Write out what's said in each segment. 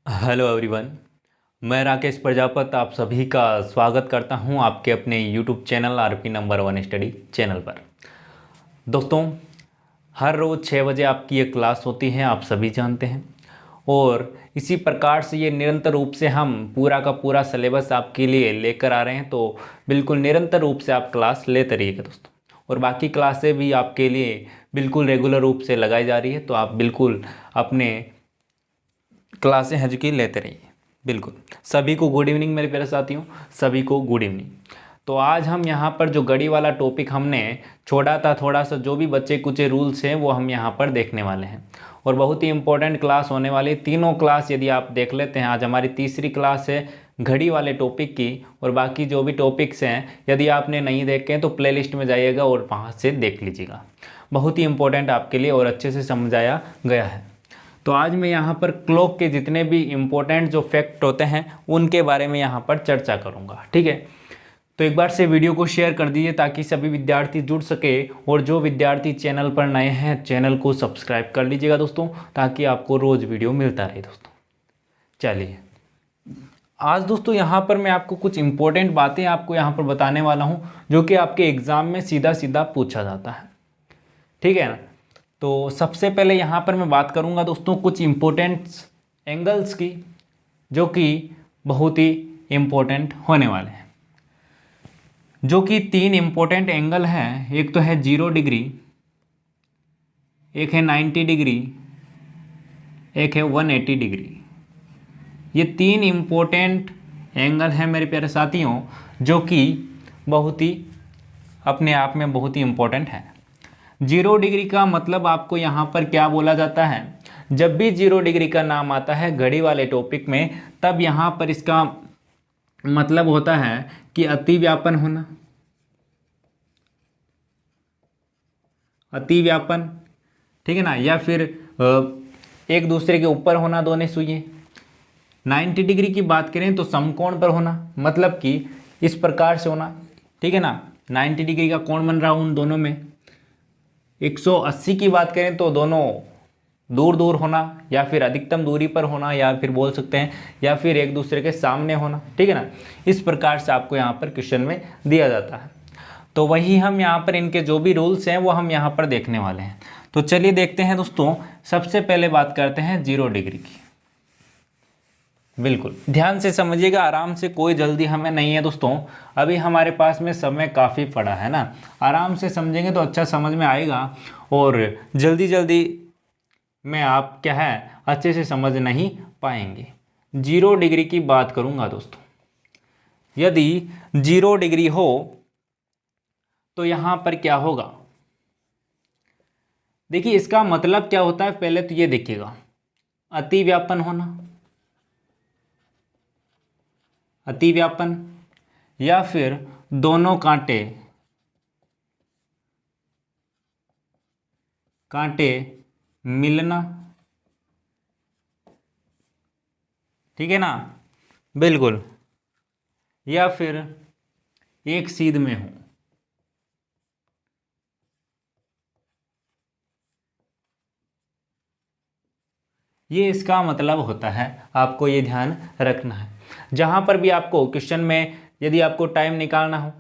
Hello everyone. मैं राकेश प्रजापत आप सभी का स्वागत करता हूं आपके अपने YouTube channel RP number 1 study channel पर। दोस्तों, हर रोज़ 6 बजे आपकी ये क्लास होती है, आप सभी जानते हैं। और इसी प्रकार से ये निरंतर रूप से हम पूरा का पूरा सिलेबस आपके लिए लेकर आ रहे हैं, तो बिल्कुल निरंतर रूप से आप क्लास लेते रहिएगा दोस्तों। और बाकी क्लासें भी आपके लिए बिल्कुल रेगुलर रूप से लगाई जा रही है, तो आप बिल्कुल अपने क्लासें हैं जो कि लेते रहिए। बिल्कुल सभी को गुड इवनिंग मेरे प्यारे साथियों, सभी को गुड इवनिंग। तो आज हम यहाँ पर जो गड़ी वाला टॉपिक हमने छोड़ा था, थोड़ा सा जो भी बच्चे कुछ रूल्स हैं वो हम यहाँ पर देखने वाले हैं। और बहुत ही इंपॉर्टेंट क्लास होने वाली, तीनों क्लास यदि आप देख लेते हैं, आज हमारी तीसरी क्लास है घड़ी वाले टॉपिक की। और बाकी जो भी टॉपिक्स हैं यदि आपने नहीं देखे हैं तो प्लेलिस्ट में जाइएगा और वहाँ से देख लीजिएगा। बहुत ही इंपॉर्टेंट आपके लिए और अच्छे से समझाया गया है। तो आज मैं यहाँ पर क्लॉक के जितने भी इम्पोर्टेंट जो फैक्ट होते हैं उनके बारे में यहाँ पर चर्चा करूँगा, ठीक है। तो एक बार से वीडियो को शेयर कर दीजिए ताकि सभी विद्यार्थी जुड़ सके। और जो विद्यार्थी चैनल पर नए हैं चैनल को सब्सक्राइब कर लीजिएगा दोस्तों, ताकि आपको रोज़ वीडियो मिलता रहे दोस्तों। चलिए आज दोस्तों यहाँ पर मैं आपको कुछ इम्पोर्टेंट बातें आपको यहाँ पर बताने वाला हूँ जो कि आपके एग्ज़ाम में सीधा सीधा पूछा जाता है, ठीक है ना। तो सबसे पहले यहाँ पर मैं बात करूँगा दोस्तों कुछ इम्पोर्टेंट एंगल्स की, जो कि बहुत ही इम्पोर्टेंट होने वाले हैं। जो कि 3 इम्पोर्टेंट एंगल हैं, एक तो है 0 डिग्री, एक है 90 डिग्री, एक है 180 डिग्री। ये 3 इम्पोर्टेंट एंगल हैं मेरे प्यारे साथियों, जो कि बहुत ही अपने आप में बहुत ही इम्पोर्टेंट है। 0 डिग्री का मतलब आपको यहाँ पर क्या बोला जाता है, जब भी 0 डिग्री का नाम आता है घड़ी वाले टॉपिक में, तब यहाँ पर इसका मतलब होता है कि अतिव्यापन होना, अतिव्यापन, ठीक है ना, या फिर एक दूसरे के ऊपर होना दोनों सुइयां। 90 डिग्री की बात करें तो समकोण पर होना, मतलब कि इस प्रकार से होना, ठीक है ना। 90 डिग्री का कोण बन रहा उन दोनों में। 180 की बात करें तो दोनों दूर दूर होना, या फिर अधिकतम दूरी पर होना, या फिर बोल सकते हैं या फिर एक दूसरे के सामने होना, ठीक है ना। इस प्रकार से आपको यहाँ पर क्वेश्चन में दिया जाता है। तो वही हम यहाँ पर इनके जो भी रूल्स हैं वो हम यहाँ पर देखने वाले हैं। तो चलिए देखते हैं दोस्तों। सबसे पहले बात करते हैं 0 डिग्री की। बिल्कुल ध्यान से समझिएगा, आराम से, कोई जल्दी हमें नहीं है दोस्तों। अभी हमारे पास में समय काफ़ी पड़ा है ना, आराम से समझेंगे तो अच्छा समझ में आएगा। और जल्दी जल्दी में आप क्या है अच्छे से समझ नहीं पाएंगे। 0 डिग्री की बात करूंगा दोस्तों, यदि 0 डिग्री हो तो यहाँ पर क्या होगा, देखिए इसका मतलब क्या होता है। पहले तो ये देखिएगा, अतिव्यापन होना, अतिव्यापन, या फिर दोनों कांटे कांटे मिलना, ठीक है ना, बिल्कुल, या फिर एक सीध में हो। ये इसका मतलब होता है, आपको ये ध्यान रखना है। जहाँ पर भी आपको क्वेश्चन में यदि आपको टाइम निकालना हो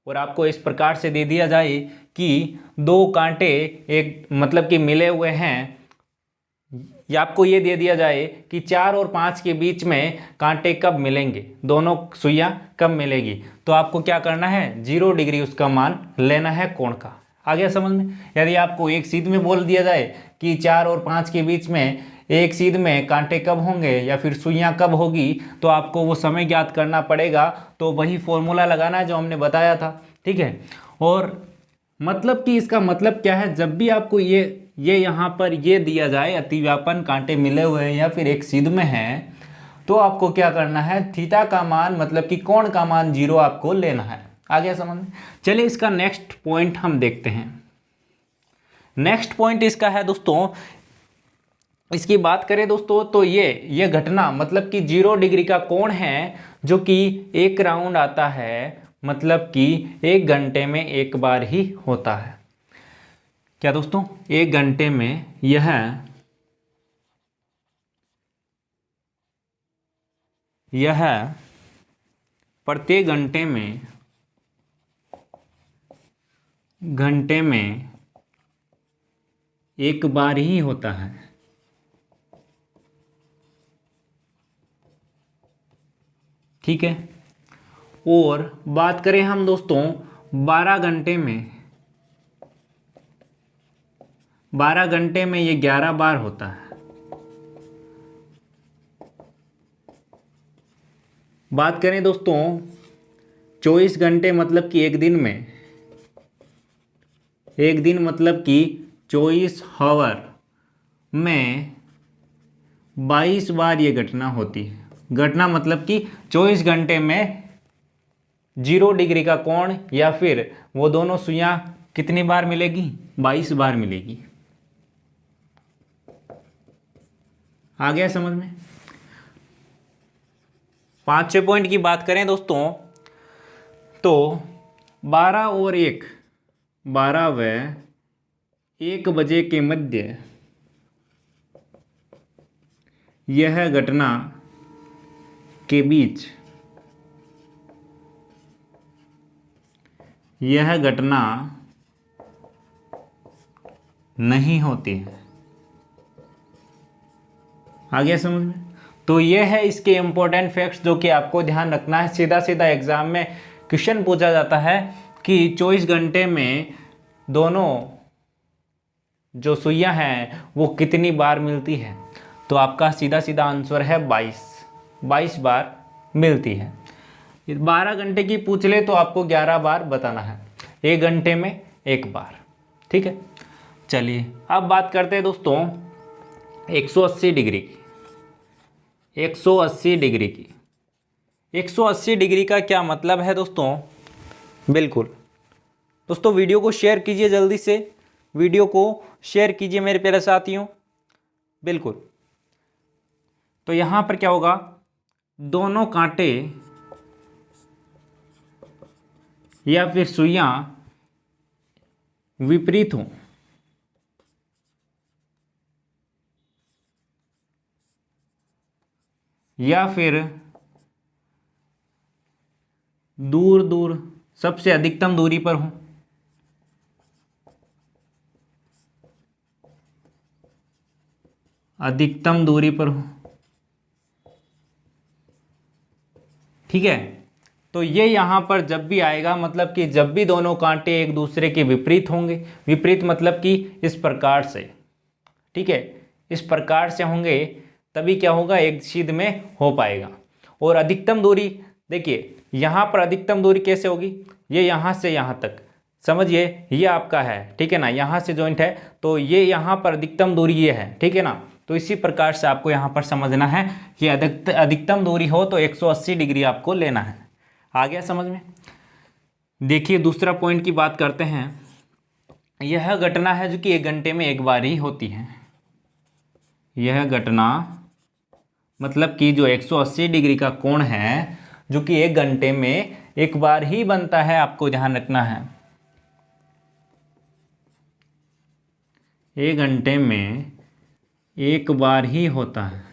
और आपको इस प्रकार से दे दिया जाए कि 2 कांटे एक मतलब कि मिले हुए हैं, या आपको ये दे दिया जाए कि 4 और 5 के बीच में कांटे कब मिलेंगे, दोनों सुइयां कब मिलेगी, तो आपको क्या करना है, 0 डिग्री उसका मान लेना है कोण का। आ गया समझ में। यदि आपको एक सीध में बोल दिया जाए कि 4 और 5 के बीच में एक सीध में कांटे कब होंगे या फिर सुइयां कब होगी, तो आपको वो समय ज्ञात करना पड़ेगा। तो वही फॉर्मूला लगाना है जो हमने बताया था, ठीक है। और मतलब कि इसका मतलब क्या है, जब भी आपको ये यहाँ पर ये दिया जाए अतिव्यापन, कांटे मिले हुए हैं या फिर एक सीध में है, तो आपको क्या करना है, थीटा का मान मतलब कि कोण का मान 0 आपको लेना है। आ गया समझ में। चलिए इसका नेक्स्ट पॉइंट हम देखते हैं। नेक्स्ट पॉइंट इसका है दोस्तों, इसकी बात करें दोस्तों तो ये घटना मतलब कि 0 डिग्री का कोण है जो कि एक राउंड आता है, मतलब कि 1 घंटे में एक बार ही होता है। क्या दोस्तों, 1 घंटे में यह यह प्रत्येक घंटे में एक बार ही होता है। ठीक है। और बात करें हम दोस्तों 12 घंटे में, 12 घंटे में ये 11 बार होता है। बात करें दोस्तों 24 घंटे मतलब कि एक दिन में, एक दिन मतलब कि 24 आवर में 22 बार ये घटना होती है। घटना मतलब कि 24 घंटे में 0 डिग्री का कोण या फिर वो दोनों सुइयां कितनी बार मिलेगी? 22 बार मिलेगी। आ गया समझ में? पांचवें पॉइंट की बात करें दोस्तों तो 12 और 1, 12 व 1 बजे के मध्य यह घटना के बीच, यह घटना नहीं होती है। आ गया समझ में? तो ये है इसके इम्पोर्टेंट फैक्ट्स जो कि आपको ध्यान रखना है। सीधा सीधा एग्जाम में क्वेश्चन पूछा जाता है कि 24 घंटे में दोनों जो सुइयां हैं वो कितनी बार मिलती है, तो आपका सीधा सीधा आंसर है 22 बार मिलती है। 12 घंटे की पूछ ले तो आपको 11 बार बताना है, एक घंटे में एक बार। ठीक है, चलिए अब बात करते हैं दोस्तों 180 डिग्री की। 180 डिग्री की, 180 डिग्री का क्या मतलब है दोस्तों? बिल्कुल दोस्तों वीडियो को शेयर कीजिए, जल्दी से वीडियो को शेयर कीजिए मेरे प्यारे साथियों। बिल्कुल, तो यहां पर क्या होगा, दोनों कांटे या फिर सुइयां विपरीत हों, या फिर दूर दूर सबसे अधिकतम दूरी पर हो, अधिकतम दूरी पर हो। ठीक है, तो ये यहां पर जब भी आएगा मतलब कि जब भी दोनों कांटे एक दूसरे के विपरीत होंगे, विपरीत मतलब कि इस प्रकार से, ठीक है, इस प्रकार से होंगे तभी क्या होगा, एक सीध में हो पाएगा। और अधिकतम दूरी देखिए यहां पर अधिकतम दूरी कैसे होगी, ये यहां से यहां तक समझिए, ये आपका है, ठीक है ना, यहां से जॉइंट है तो ये यहां पर अधिकतम दूरी ये है, ठीक है ना। तो इसी प्रकार से आपको यहां पर समझना है कि अधिकतम दूरी हो तो 180 डिग्री आपको लेना है। आ गया समझ में? देखिए दूसरा पॉइंट की बात करते हैं। यह घटना है जो कि एक घंटे में एक बार ही होती है। यह घटना मतलब कि जो 180 डिग्री का कोण है जो कि एक घंटे में एक बार ही बनता है, आपको ध्यान रखना है। एक घंटे में एक बार ही होता है।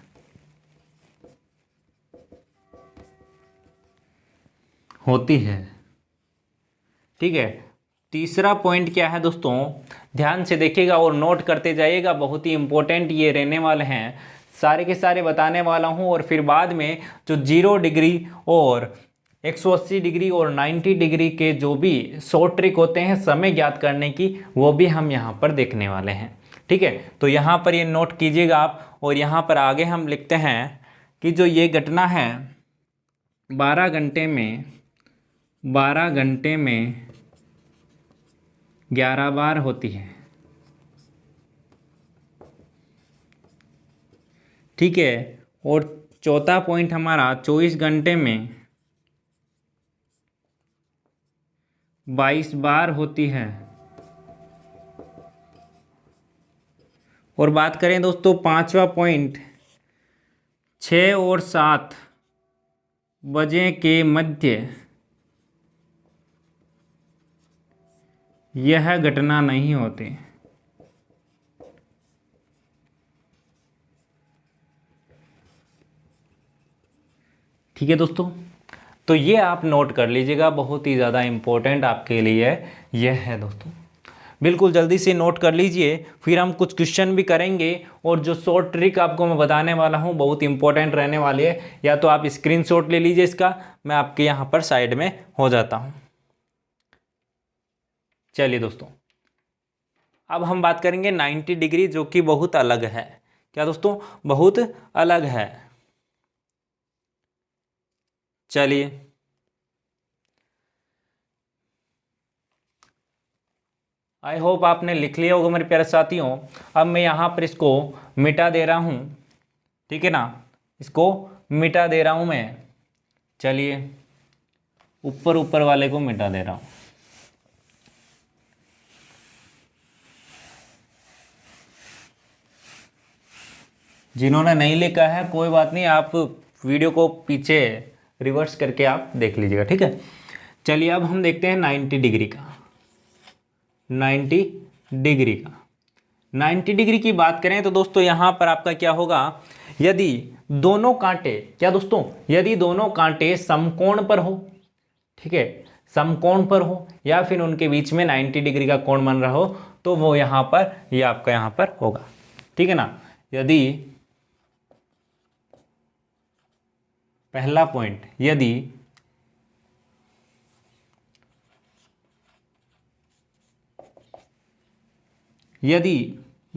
होती है, ठीक है। तीसरा पॉइंट क्या है दोस्तों, ध्यान से देखिएगा और नोट करते जाइएगा, बहुत ही इंपॉर्टेंट ये रहने वाले हैं, सारे के सारे बताने वाला हूं। और फिर बाद में जो 0 डिग्री और 180 डिग्री और 90 डिग्री के जो भी शॉर्ट ट्रिक होते हैं समय ज्ञात करने की, वो भी हम यहाँ पर देखने वाले हैं। ठीक है, तो यहाँ पर ये नोट कीजिएगा आप। और यहाँ पर आगे हम लिखते हैं कि जो ये घटना है 12 घंटे में 11 बार होती है। ठीक है, और चौथा पॉइंट हमारा 24 घंटे में 22 बार होती है। और बात करें दोस्तों पांचवा पॉइंट, 6 और 7 बजे के मध्य यह घटना नहीं होती। ठीक है दोस्तों, तो ये आप नोट कर लीजिएगा, बहुत ही ज़्यादा इम्पोर्टेंट आपके लिए यह है दोस्तों। बिल्कुल जल्दी से नोट कर लीजिए, फिर हम कुछ क्वेश्चन भी करेंगे और जो शॉर्ट ट्रिक आपको मैं बताने वाला हूँ बहुत इंपॉर्टेंट रहने वाली है। या तो आप स्क्रीनशॉट ले लीजिए इसका, मैं आपके यहाँ पर साइड में हो जाता हूँ। चलिए दोस्तों, अब हम बात करेंगे 90 डिग्री, जो कि बहुत अलग है। क्या दोस्तों? बहुत अलग है। चलिए, आई होप आपने लिख लिया होगा मेरे प्यारे साथियों। अब मैं यहाँ पर इसको मिटा दे रहा हूँ, ठीक है ना, इसको मिटा दे रहा हूँ मैं। चलिए, ऊपर ऊपर वाले को मिटा दे रहा हूँ। जिन्होंने नहीं लिखा है कोई बात नहीं, आप वीडियो को पीछे रिवर्स करके आप देख लीजिएगा, ठीक है। चलिए, अब हम देखते हैं 90 डिग्री का। 90 डिग्री का 90 डिग्री की बात करें तो दोस्तों यहाँ पर आपका क्या होगा, यदि दोनों कांटे, क्या दोस्तों, यदि दोनों कांटे समकोण पर हो, ठीक है, समकोण पर हो, या फिर उनके बीच में 90 डिग्री का कोण बन रहा हो, तो वो यहाँ पर, ये आपका यहाँ पर होगा, ठीक है ना। यदि पहला पॉइंट, यदि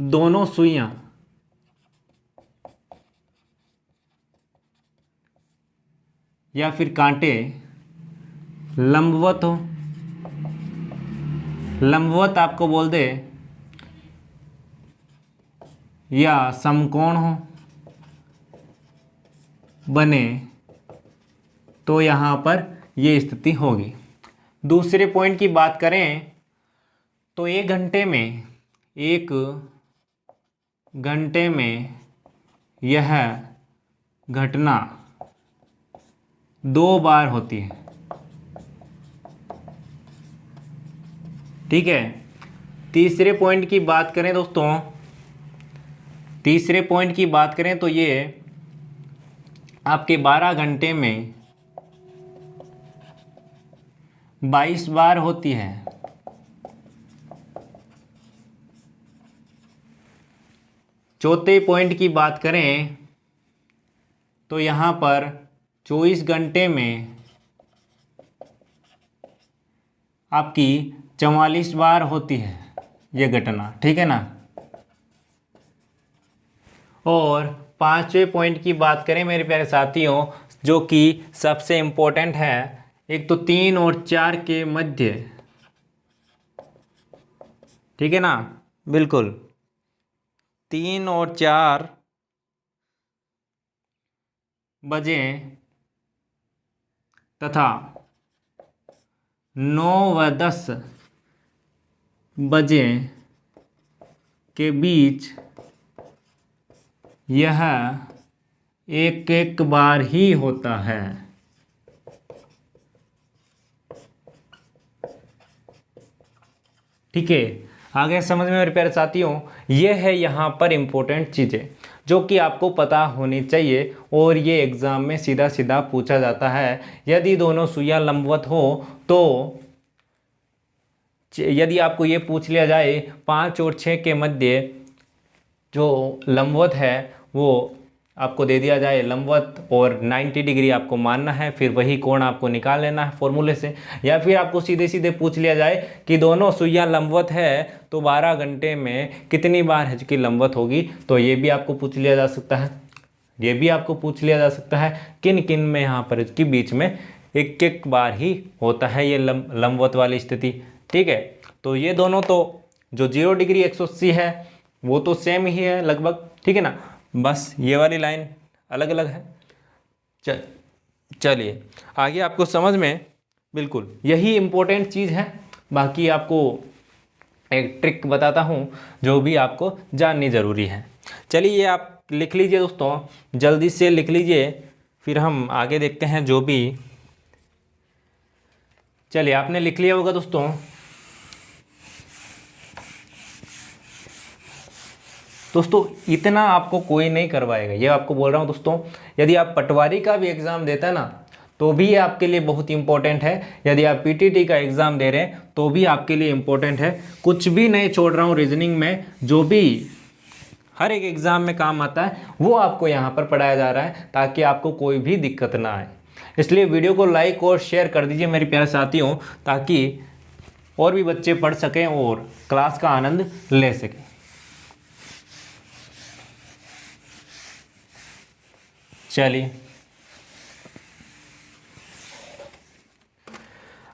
दोनों सुइयां या फिर कांटे लंबवत हो, लंबवत आपको बोल दे, या समकोण हो बने, तो यहाँ पर ये स्थिति होगी। दूसरे पॉइंट की बात करें तो एक घंटे में यह घटना 2 बार होती है, ठीक है। तीसरे पॉइंट की बात करें दोस्तों, तीसरे पॉइंट की बात करें तो ये आपके 12 घंटे में 22 बार होती है। चौथे पॉइंट की बात करें तो यहाँ पर 24 घंटे में आपकी 44 बार होती है ये घटना, ठीक है ना। और पांचवें पॉइंट की बात करें मेरे प्यारे साथियों, जो कि सबसे इम्पोर्टेंट है, एक तो 3 और 4 के मध्य, ठीक है ना, बिल्कुल 3 और 4 बजे तथा 9 व 10 बजे के बीच यह एक एक बार ही होता है, ठीक है। आगे समझ में मेरे प्यारे साथियों, यह है यहाँ पर इम्पोर्टेंट चीज़ें जो कि आपको पता होनी चाहिए, और ये एग्ज़ाम में सीधा सीधा पूछा जाता है। यदि दोनों सुइयां लंबवत हो तो यदि आपको ये पूछ लिया जाए 5 और 6 के मध्य जो लंबवत है वो आपको दे दिया जाए लंबवत, और 90 डिग्री आपको मानना है, फिर वही कोण आपको निकाल लेना है फॉर्मूले से। या फिर आपको सीधे सीधे पूछ लिया जाए कि दोनों सुइयां लंबवत है तो 12 घंटे में कितनी बार है कि लंबवत होगी, तो ये भी आपको पूछ लिया जा सकता है। ये भी आपको पूछ लिया जा सकता है किन किन में यहाँ पर इसके बीच में एक एक बार ही होता है ये लंबवत वाली स्थिति, ठीक है। तो ये दोनों तो जो 0 डिग्री 180 है वो तो सेम ही है लगभग, ठीक है ना, बस ये वाली लाइन अलग अलग है। चलिए आगे आपको समझ में, बिल्कुल यही इम्पोर्टेंट चीज़ है। बाकी आपको एक ट्रिक बताता हूँ जो भी आपको जाननी ज़रूरी है। चलिए ये आप लिख लीजिए दोस्तों, जल्दी से लिख लीजिए, फिर हम आगे देखते हैं जो भी। चलिए आपने लिख लिया होगा दोस्तों, दोस्तों इतना आपको कोई नहीं करवाएगा, ये आपको बोल रहा हूँ दोस्तों। यदि आप पटवारी का भी एग्ज़ाम देता ना तो भी ये आपके लिए बहुत इंपॉर्टेंट है। यदि आप पीटीटी का एग्ज़ाम दे रहे हैं तो भी आपके लिए इंपॉर्टेंट है। कुछ भी नहीं छोड़ रहा हूँ, रीजनिंग में जो भी हर एक एग्ज़ाम में काम आता है वो आपको यहाँ पर पढ़ाया जा रहा है, ताकि आपको कोई भी दिक्कत ना आए। इसलिए वीडियो को लाइक और शेयर कर दीजिए मेरे प्यारे साथियों, ताकि और भी बच्चे पढ़ सकें और क्लास का आनंद ले सकें। चलिए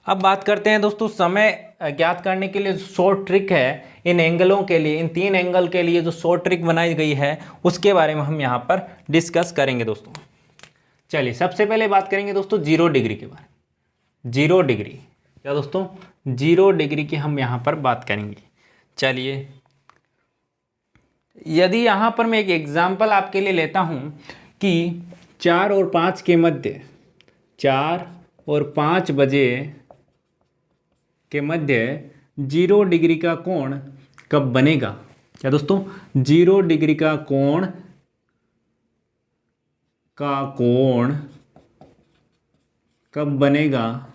अब बात करते हैं दोस्तों, समय ज्ञात करने के लिए शॉर्ट ट्रिक है इन एंगलों के लिए, इन 3 एंगल के लिए जो शॉर्ट ट्रिक बनाई गई है उसके बारे में हम यहाँ पर डिस्कस करेंगे दोस्तों। चलिए सबसे पहले बात करेंगे दोस्तों 0 डिग्री के बारे में। 0 डिग्री क्या दोस्तों, 0 डिग्री की हम यहाँ पर बात करेंगे। चलिए यदि यहाँ पर मैं एक एग्जाम्पल आपके लिए लेता हूँ कि 4 और 5 के मध्य, 4 और 5 बजे के मध्य 0 डिग्री का कोण कब बनेगा। क्या दोस्तों, 0 डिग्री का कोण कब बनेगा।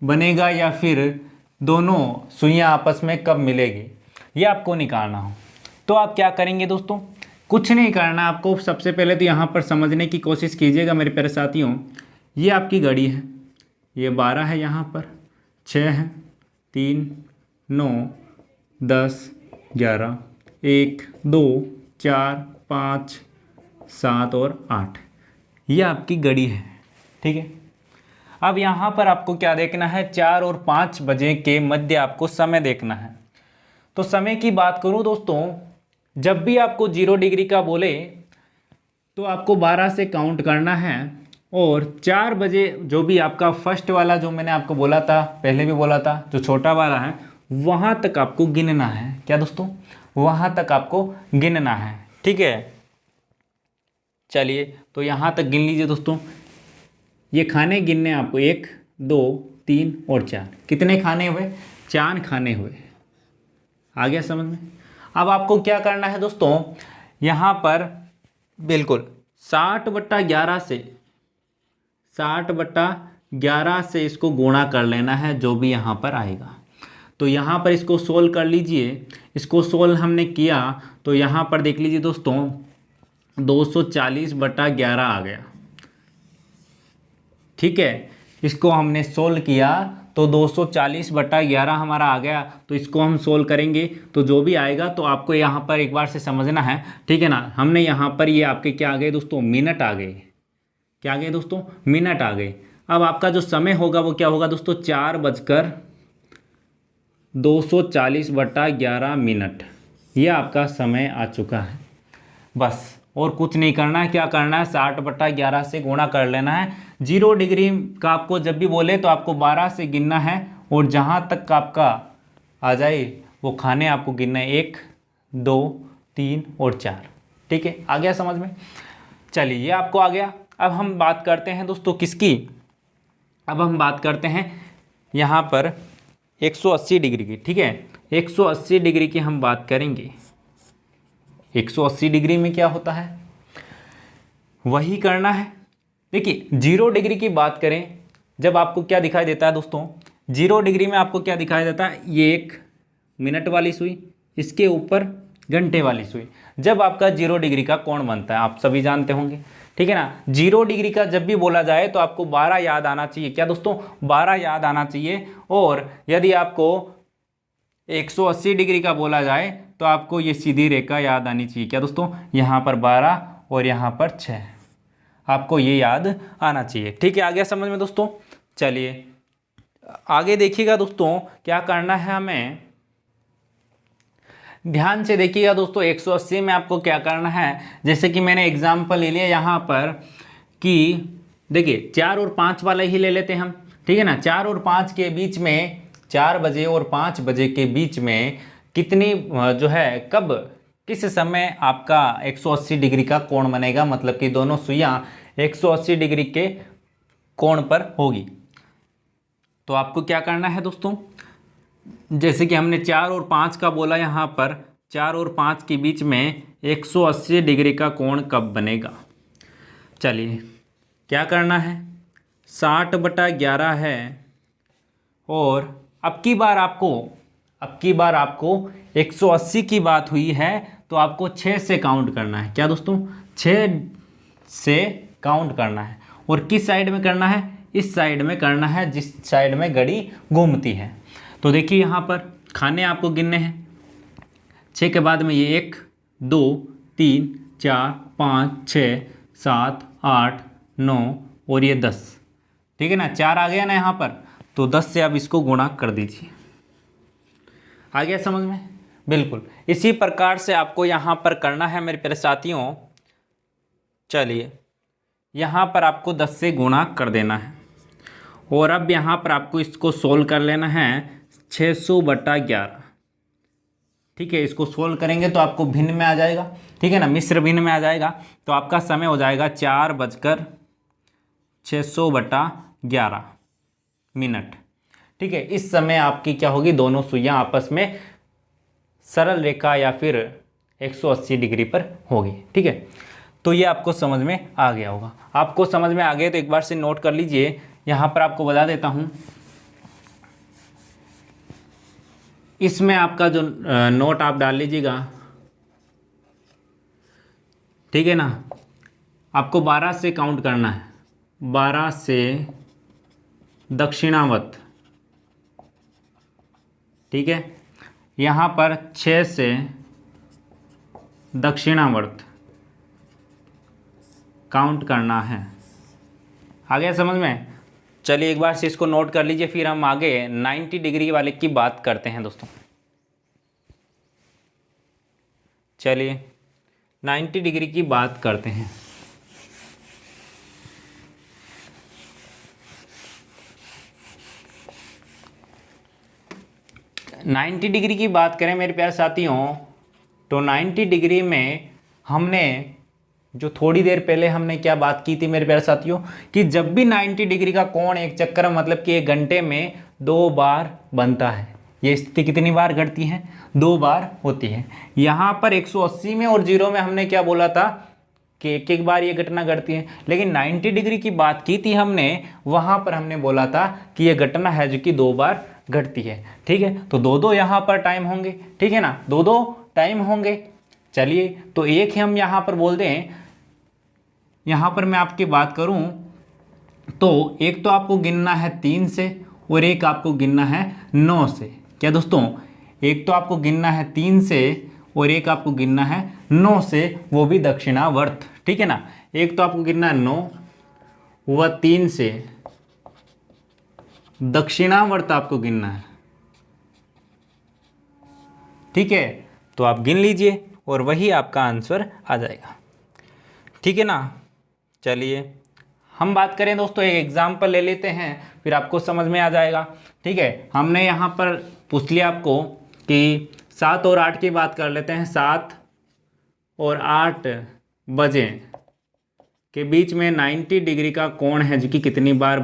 बनेगा या फिर दोनों सुइयां आपस में कब मिलेगी, ये आपको निकालना हो तो आप क्या करेंगे दोस्तों, कुछ नहीं करना आपको। सबसे पहले तो यहाँ पर समझने की कोशिश कीजिएगा मेरे प्यारे साथियों। ये आपकी घड़ी है, ये 12 है, यहाँ पर 6 है, 3, 9, 10, 11, 1, 2, 4, 5, 7 और 8, ये आपकी घड़ी है। ठीक है, अब यहाँ पर आपको क्या देखना है, 4 और 5 बजे के मध्य आपको समय देखना है। तो समय की बात करूँ दोस्तों, जब भी आपको 0 डिग्री का बोले तो आपको 12 से काउंट करना है और 4 बजे जो भी आपका फर्स्ट वाला जो मैंने आपको बोला था, पहले भी बोला था, जो छोटा वाला है वहाँ तक आपको गिनना है। क्या दोस्तों, वहाँ तक आपको गिनना है। ठीक है, चलिए तो यहाँ तक गिन लीजिए दोस्तों। ये खाने गिनने आपको 1, 2, 3 और 4, कितने खाने हुए, 4 खाने हुए। आ गया समझ में। अब आपको क्या करना है दोस्तों, यहाँ पर बिल्कुल 60/11 से 60/11 से इसको गुणा कर लेना है, जो भी यहाँ पर आएगा। तो यहाँ पर इसको सोल्व कर लीजिए। इसको सोल्व हमने किया तो यहाँ पर देख लीजिए दोस्तों 240/11 आ गया। ठीक है, इसको हमने सोल्व किया तो 240/11 हमारा आ गया। तो इसको हम सोल्व करेंगे तो जो भी आएगा, तो आपको यहाँ पर एक बार से समझना है। ठीक है ना, हमने यहाँ पर ये आपके क्या आ गए दोस्तों, मिनट आ गए। क्या आ गए दोस्तों, मिनट आ गए। अब आपका जो समय होगा वो क्या होगा दोस्तों, 4:240/11 मिनट, ये आपका समय आ चुका है। बस और कुछ नहीं करना है। क्या करना है, 60/11 से गुणा कर लेना है। 0 डिग्री का आपको जब भी बोले तो आपको 12 से गिनना है और जहाँ तक का आपका आ जाए वो खाने आपको गिनना है, 1, 2, 3 और 4। ठीक है, आ गया समझ में। चलिए ये आपको आ गया। अब हम बात करते हैं दोस्तों किसकी, अब हम बात करते हैं यहाँ पर 180 डिग्री की। ठीक है, 180 डिग्री की हम बात करेंगे। 180 डिग्री में क्या होता है वही करना है। देखिए 0 डिग्री की बात करें, जब आपको क्या दिखाई देता है दोस्तों, 0 डिग्री में आपको क्या दिखाई देता है, ये 1 मिनट वाली सुई, इसके ऊपर घंटे वाली सुई। जब आपका 0 डिग्री का कोण बनता है, आप सभी जानते होंगे। ठीक है ना, 0 डिग्री का जब भी बोला जाए तो आपको 12 याद आना चाहिए। क्या दोस्तों, 12 याद आना चाहिए। और यदि आपको 180 डिग्री का बोला जाए तो आपको ये सीधी रेखा याद आनी चाहिए। क्या दोस्तों, यहाँ पर 12 और यहाँ पर 6, आपको ये याद आना चाहिए। ठीक है, आ गया समझ में दोस्तों। चलिए आगे देखिएगा दोस्तों, क्या करना है हमें, ध्यान से देखिएगा दोस्तों। 180 में आपको क्या करना है, जैसे कि मैंने एग्जाम्पल ले लिया यहाँ पर कि देखिए 4 और 5 वाला ही ले लेते हैं हम। ठीक है ना, 4 और 5 के बीच में, 4 बजे और 5 बजे के बीच में कितनी जो है, कब किस समय आपका 180 डिग्री का कोण बनेगा, मतलब कि दोनों सुइयां 180 डिग्री के कोण पर होगी। तो आपको क्या करना है दोस्तों, जैसे कि हमने 4 और 5 का बोला, यहाँ पर 4 और 5 के बीच में 180 डिग्री का कोण कब बनेगा। चलिए क्या करना है, 60/11 है, और अब की बार आपको 180 की बात हुई है तो आपको 6 से काउंट करना है। क्या दोस्तों, 6 से काउंट करना है, और किस साइड में करना है, इस साइड में करना है जिस साइड में घड़ी घूमती है। तो देखिए यहाँ पर खाने आपको गिनने हैं, 6 के बाद में ये 1 2 3 4 5 6 7 8 9 और ये 10, ठीक है ना, 4 आ गया ना यहाँ पर, तो 10 से अब इसको गुणा कर दीजिए। आ गया समझ में? बिल्कुल इसी प्रकार से आपको यहाँ पर करना है मेरे प्यारे साथियों। चलिए यहाँ पर आपको 10 से गुणा कर देना है, और अब यहाँ पर आपको इसको सोल्व कर लेना है 600/11, ठीक है। इसको सोल्व करेंगे तो आपको भिन्न में आ जाएगा, ठीक है ना, मिश्र भिन्न में आ जाएगा। तो आपका समय हो जाएगा 4:600/11 मिनट, ठीक है। इस समय आपकी क्या होगी, दोनों सुइयां आपस में सरल रेखा या फिर 180 डिग्री पर होगी, ठीक है। तो ये आपको समझ में आ गया होगा। आपको समझ में आ गया तो एक बार से नोट कर लीजिए। यहाँ पर आपको बता देता हूँ, इसमें आपका जो नोट आप डाल लीजिएगा, ठीक है ना। आपको 12 से काउंट करना है, 12 से दक्षिणावर्त, ठीक है। यहाँ पर 6 से दक्षिणावर्त काउंट करना है। आ गया समझ में? चलिए एक बार से इसको नोट कर लीजिए, फिर हम आगे 90 डिग्री वाले की बात करते हैं दोस्तों। चलिए 90 डिग्री की बात करते हैं। नाइन्टी डिग्री की बात करें मेरे प्यारे साथियों, तो 90 डिग्री में हमने जो थोड़ी देर पहले हमने क्या बात की थी मेरे प्यारे साथियों, कि जब भी 90 डिग्री का कोण एक चक्कर मतलब कि 1 घंटे में 2 बार बनता है। ये स्थिति कितनी बार घटती है, 2 बार होती है। यहाँ पर 180 में और 0 में हमने क्या बोला था कि एक एक बार ये घटना घटती है, लेकिन 90 डिग्री की बात की थी हमने, वहाँ पर हमने बोला था कि ये घटना है जो कि 2 बार घटती है, ठीक है। तो 2 यहाँ पर टाइम होंगे, ठीक है ना, 2 टाइम होंगे। चलिए तो एक ही हम यहाँ पर बोल दें, यहाँ पर मैं आपकी बात करूँ तो एक तो आपको गिनना है 3 से और एक आपको गिनना है 9 से। क्या दोस्तों, एक तो आपको गिनना है 3 से और एक आपको गिनना है 9 से, वो भी दक्षिणावर्त, ठीक है ना। एक तो आपको गिनना है 9 व 3 से दक्षिणावर्त आपको गिनना है, ठीक है। तो आप गिन लीजिए और वही आपका आंसर आ जाएगा, ठीक है ना। चलिए हम बात करें दोस्तों, एक एग्जाम्पल ले लेते हैं, फिर आपको समझ में आ जाएगा, ठीक है। हमने यहाँ पर पूछ लिया आपको कि 7 और 8 की बात कर लेते हैं। 7 और 8 बजे के बीच में 90 डिग्री का कोण है जो कि कितनी बार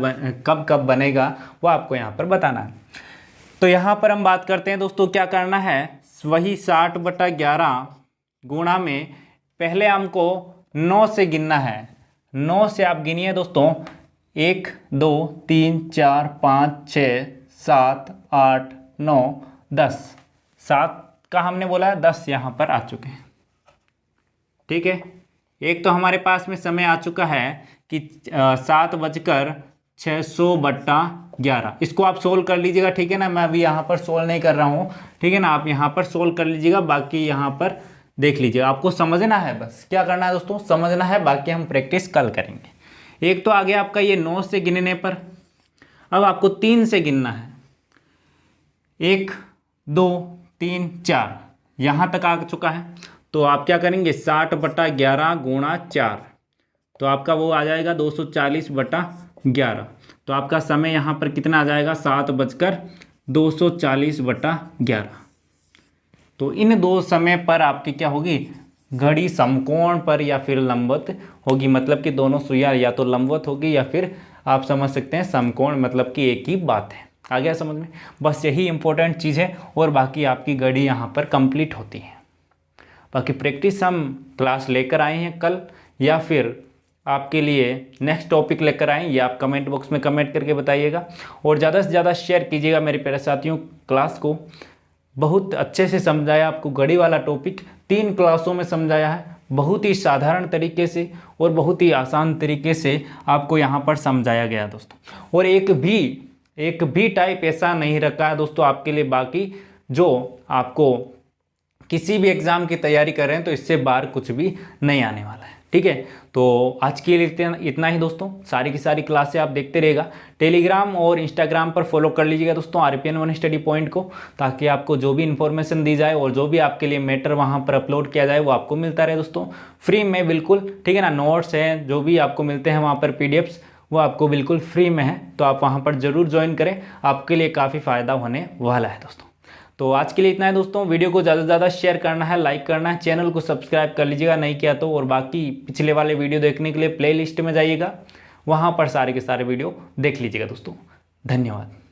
कब कब बनेगा, वो आपको यहाँ पर बताना है। तो यहाँ पर हम बात करते हैं दोस्तों, क्या करना है, वही 60/11 गुणा में पहले हमको 9 से गिनना है। 9 से आप गिनिए दोस्तों, 1 2 3 4 5 6 7 8 9 10। 7 का हमने बोला है, 10 यहाँ पर आ चुके हैं, ठीक है। एक तो हमारे पास में समय आ चुका है कि 7:600/11। इसको आप सोल्व कर लीजिएगा, ठीक है ना। मैं अभी यहाँ पर सोल्व नहीं कर रहा हूँ, ठीक है ना। आप यहाँ पर सोल्व कर लीजिएगा, बाकी यहाँ पर देख लीजिएगा। आपको समझना है, बस क्या करना है दोस्तों, समझना है, बाकी हम प्रैक्टिस कल करेंगे। एक तो आ गया आपका ये 9 से गिनने पर। अब आपको 3 से गिनना है, 1 2 3 4 यहाँ तक आ चुका है। तो आप क्या करेंगे, 60/11 गुणा 4, तो आपका वो आ जाएगा 240/11। तो आपका समय यहाँ पर कितना आ जाएगा, 7:240/11। तो इन 2 समय पर आपकी क्या होगी, घड़ी समकोण पर या फिर लंबवत होगी, मतलब कि दोनों सुइयां या तो लंबवत होगी या फिर आप समझ सकते हैं समकोण, मतलब कि एक ही बात है। आ गया समझ में? बस यही इंपॉर्टेंट चीज़ है और बाकी आपकी गढ़ी यहाँ पर कंप्लीट होती है। बाकी प्रैक्टिस हम क्लास लेकर आए हैं कल, या फिर आपके लिए नेक्स्ट टॉपिक लेकर आए, ये आप कमेंट बॉक्स में कमेंट करके बताइएगा। और ज़्यादा से ज़्यादा शेयर कीजिएगा मेरे प्यारे साथियों क्लास को। बहुत अच्छे से समझाया आपको गढ़ी वाला टॉपिक, 3 क्लासों में समझाया है, बहुत ही साधारण तरीके से और बहुत ही आसान तरीके से आपको यहाँ पर समझाया गया दोस्तों। और एक भी टाइप ऐसा नहीं रखा है दोस्तों आपके लिए, बाकी जो आपको किसी भी एग्ज़ाम की तैयारी कर रहे हैं तो इससे बाहर कुछ भी नहीं आने वाला है। ठीक है, तो आज के लिए इतना ही दोस्तों। सारी की सारी क्लासें आप देखते रहेगा, टेलीग्राम और इंस्टाग्राम पर फॉलो कर लीजिएगा दोस्तों RPN 1 स्टडी पॉइंट को, ताकि आपको जो भी इन्फॉर्मेशन दी जाए और जो भी आपके लिए मैटर वहाँ पर अपलोड किया जाए वो आपको मिलता रहे दोस्तों, फ्री में बिल्कुल। ठीक है ना, नोट्स हैं जो भी आपको मिलते हैं वहाँ पर PDFs, वो आपको बिल्कुल फ्री में है, तो आप वहाँ पर ज़रूर ज्वाइन करें, आपके लिए काफ़ी फ़ायदा होने वाला है दोस्तों। तो आज के लिए इतना है दोस्तों। वीडियो को ज़्यादा से ज़्यादा शेयर करना है, लाइक करना है, चैनल को सब्सक्राइब कर लीजिएगा नहीं किया तो। और बाकी पिछले वाले वीडियो देखने के लिए प्लेलिस्ट में जाइएगा, वहाँ पर सारे के सारे वीडियो देख लीजिएगा दोस्तों। धन्यवाद।